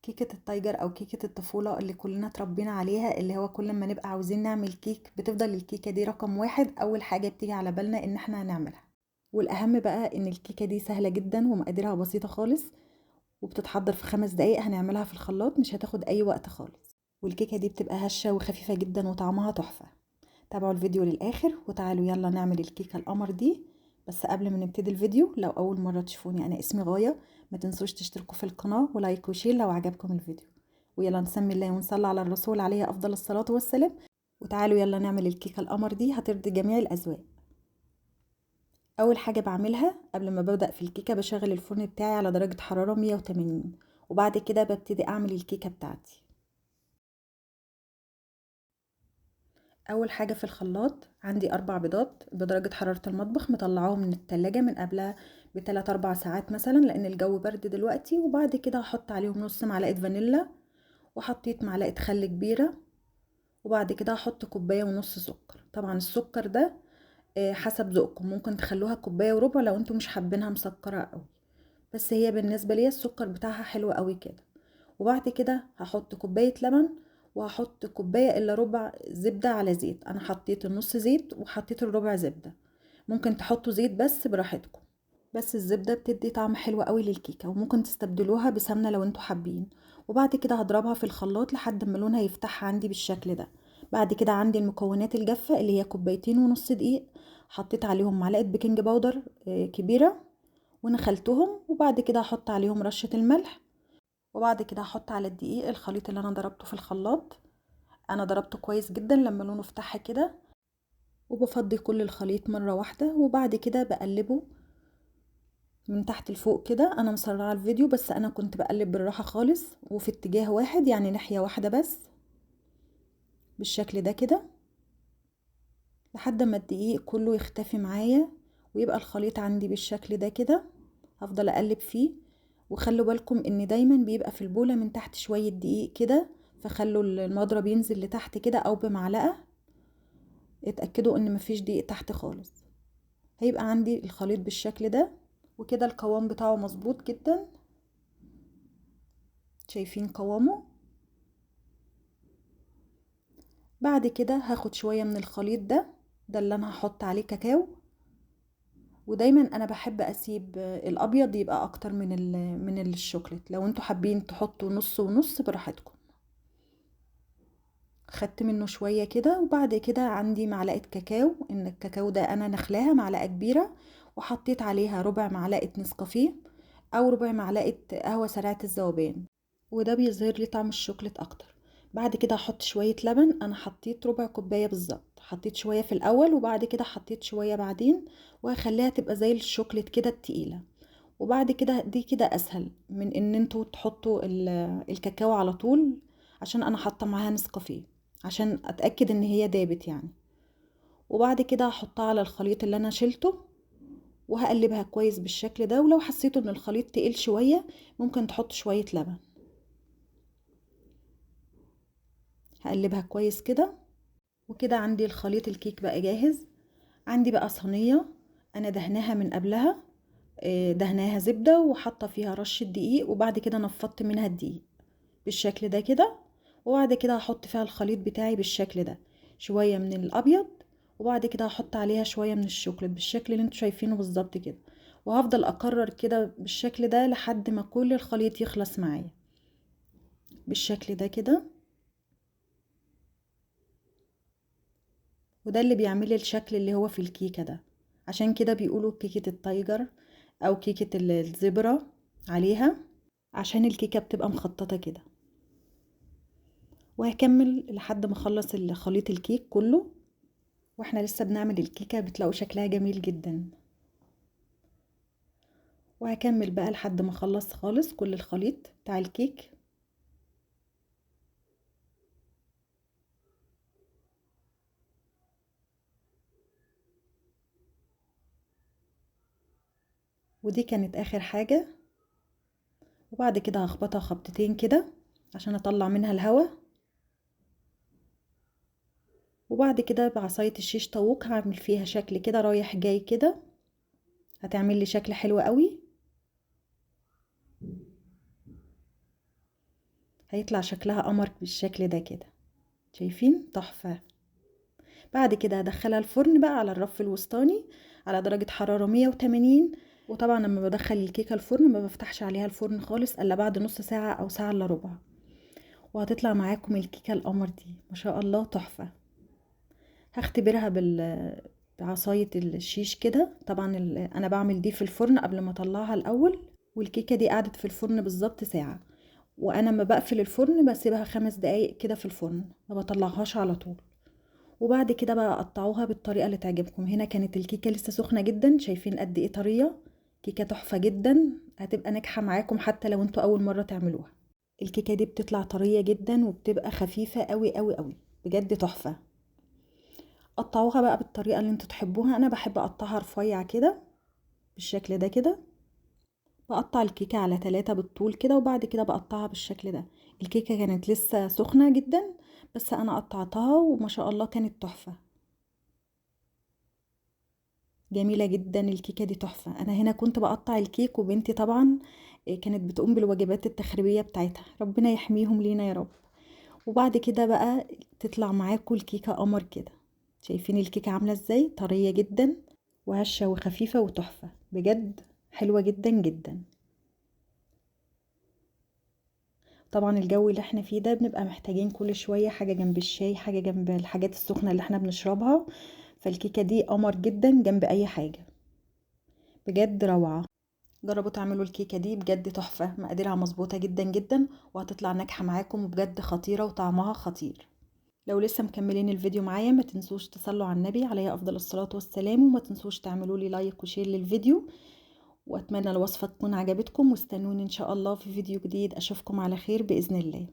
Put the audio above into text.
كيكة التايجر او كيكة الطفولة اللي كلنا اتربينا عليها، اللي هو كل ما نبقى عاوزين نعمل كيك بتفضل الكيكة دي رقم واحد، اول حاجة بتيجي على بالنا ان احنا نعملها. والاهم بقى ان الكيكة دي سهلة جدا ومقاديرها بسيطة خالص، وبتتحضر في 5 دقايق. هنعملها في الخلاط، مش هتاخد اي وقت خالص. والكيكة دي بتبقى هشة وخفيفة جدا وطعمها تحفة. تابعوا الفيديو للاخر وتعالوا يلا نعمل الكيكة القمر دي. بس قبل ما نبتدي الفيديو، لو اول مرة تشوفوني انا اسمي غاية، ما تنسوش تشتركوا في القناة ولايك وشير لو عجبكم الفيديو. ويلا نسمي الله ونصلي على الرسول عليه افضل الصلاة والسلام. وتعالوا يلا نعمل الكيكة القمر دي، هترضي جميع الاذواق. اول حاجة بعملها قبل ما ببدأ في الكيكة، بشغل الفرن بتاعي على درجة حرارة 180، وبعد كده ببتدي اعمل الكيكة بتاعتي. اول حاجة في الخلاط عندي 4 بيضات بدرجة حرارة المطبخ، مطلعاهم من التلاجة من قبلها ب3 4 ساعات مثلا، لان الجو برد دلوقتي. وبعد كده هحط عليهم نص معلقة فانيلا، وحطيت معلقة خل كبيرة، وبعد كده هحط كوباية ونص سكر. طبعا السكر ده حسب ذوقكم، ممكن تخلوها كوباية وربع لو انتوا مش حابينها مسكرة قوي، بس هي بالنسبة لي السكر بتاعها حلو قوي كده. وبعد كده هحط كوباية لبن، وهحط كوباية الا ربع زبدة على زيت. انا حطيت النص زيت وحطيت الربع زبدة، ممكن تحطوا زيت بس براحتكم. بس الزبدة بتدي طعم حلو قوي للكيكة، وممكن تستبدلوها بسمنة لو انتوا حابين. وبعد كده هضربها في الخلاط لحد ما لونها يفتح عندي بالشكل ده. بعد كده عندي المكونات الجافة اللي هي كوبايتين ونص دقيق، حطيت عليهم معلقة بيكنج باودر كبيرة ونخلتهم. وبعد كده هحط عليهم رشة الملح، وبعد كده هحط على الدقيق الخليط اللي انا ضربته في الخلاط. انا ضربته كويس جدا لما لونه فتح كده، وبفضي كل الخليط مرة واحدة، وبعد كده بقلبه من تحت لفوق كده. انا مسرعة الفيديو بس انا كنت بقلب بالراحة خالص وفي اتجاه واحد، يعني ناحية واحدة بس، بالشكل ده كده، لحد ما الدقيق كله يختفي معايا ويبقى الخليط عندي بالشكل ده كده. هفضل اقلب فيه، وخلوا بالكم ان دايما بيبقى في البولة من تحت شوية دقيق كده، فخلوا المضرب ينزل لتحت كده او بمعلقة، اتأكدوا ان مفيش دقيق تحت خالص. هيبقى عندي الخليط بالشكل ده، وكده القوام بتاعه مظبوط جدا. شايفين قوامه؟ بعد كده هاخد شوية من الخليط ده اللي انا هحط عليه كاكاو. ودايما انا بحب اسيب الابيض يبقى اكتر من الشوكليت، لو انتوا حابين تحطوا نص ونص براحتكم. خدت منه شوية كده، وبعد كده عندي معلقة كاكاو. ان الكاكاو ده انا نخلاها معلقة كبيرة، وحطيت عليها ربع معلقة نسكافيه او ربع معلقة قهوة سريعة الذوبان، وده بيظهر لي طعم الشوكليت اكتر. بعد كده هحط شوية لبن، انا حطيت ربع كوباية بالظبط، حطيت شوية في الاول وبعد كده حطيت شوية بعدين، وهخليها تبقى زي الشوكليت كده التقيلة. وبعد كده دي كده اسهل من ان انتوا تحطوا الكاكاو على طول، عشان انا حاطه معاها نسكافيه عشان اتاكد ان هي دابت يعني. وبعد كده هحطها على الخليط اللي انا شلته، وهقلبها كويس بالشكل ده. ولو حسيتوا ان الخليط تقيل شويه ممكن تحطوا شويه لبن. هقلبها كويس كده، وكده عندي الخليط الكيك بقى جاهز. عندي بقى صينيه انا دهناها من قبلها، دهناها زبده وحاطه فيها رشه دقيق، وبعد كده نفضت منها الدقيق بالشكل ده كده. وبعد كده هحط فيها الخليط بتاعي بالشكل ده، شوية من الابيض، وبعد كده هحط عليها شوية من الشوكولات بالشكل اللي انتوا شايفينه بالظبط كده. وهفضل اكرر كده بالشكل ده لحد ما كل الخليط يخلص معايا بالشكل ده كده. وده اللي بيعمل لي الشكل اللي هو في الكيكة ده، عشان كده بيقولوا كيكة التايجر او كيكة الزبرة عليها، عشان الكيكة بتبقى مخططة كده. وهكمل لحد ما اخلص الخليط الكيك كله. واحنا لسه بنعمل الكيكة بتلاقوا شكلها جميل جدا. وهكمل بقى لحد ما اخلص خالص كل الخليط بتاع الكيك. ودي كانت اخر حاجة. وبعد كده هخبطها خبطتين كده عشان اطلع منها الهواء. وبعد كده بعصاية الشيش طاووق هعمل فيها شكل كده رايح جاي كده، هتعمل لي شكل حلو قوي. هيطلع شكلها قمر بالشكل ده كده، شايفين؟ تحفة. بعد كده هدخلها الفرن بقى على الرف الوسطاني على درجة حرارة 180. وطبعا لما بدخل الكيكة الفرن ما بفتحش عليها الفرن خالص الا بعد نص ساعة او ساعة الا ربع. وهتطلع معاكم الكيكة القمر دي ما شاء الله تحفة. هختبرها بعصاية الشيش كده. طبعا انا بعمل دي في الفرن قبل ما اطلعها الاول، والكيكة دي قعدت في الفرن بالظبط ساعة. وانا ما بقفل الفرن بسيبها 5 دقايق كده في الفرن، ما بطلعهاش على طول. وبعد كده بقى قطعوها بالطريقة اللي تعجبكم. هنا كانت الكيكة لسه سخنة جدا، شايفين قد ايه طرية. كيكة تحفة جدا، هتبقى ناجحة معاكم حتى لو انتوا اول مرة تعملوها. الكيكة دي بتطلع طرية جدا وبتبقى خفيفة قوي قوي قوي، بجد تحفة. قطعوها بقى بالطريقة اللي انتوا تحبوها. انا بحب اقطعها رفيع كده بالشكل ده كده. بقطع الكيكة على 3 بالطول كده، وبعد كده بقطعها بالشكل ده. الكيكة كانت لسه سخنة جدا بس انا قطعتها وما شاء الله كانت تحفة، جميلة جدا. الكيكة دي تحفة. انا هنا كنت بقطع الكيك وبنتي طبعا كانت بتقوم بالواجبات التخريبية بتاعتها، ربنا يحميهم لينا يا رب. وبعد كده بقى تطلع معاكم الكيكة قمر كده. شايفين الكيكة عاملة ازاي؟ طرية جدا وهشة وخفيفة وتحفة، بجد حلوة جدا جدا. طبعا الجو اللي احنا فيه ده بنبقى محتاجين كل شوية حاجة جنب الشاي، حاجة جنب الحاجات السخنة اللي احنا بنشربها. فالكيكة دي قمر جدا جنب اي حاجة، بجد روعة. جربوا تعملوا الكيكة دي، بجد تحفة، مقاديرها مظبوطة جدا جدا وهتطلع ناجحة معاكم، وبجد خطيرة وطعمها خطير. لو لسه مكملين الفيديو معايا ما تنسوش تصلوا على النبي عليه افضل الصلاة والسلام، وما تنسوش تعملوا لي لايك وشير للفيديو. واتمنى الوصفة تكون عجبتكم، واستنوني ان شاء الله في فيديو جديد. اشوفكم على خير بإذن الله.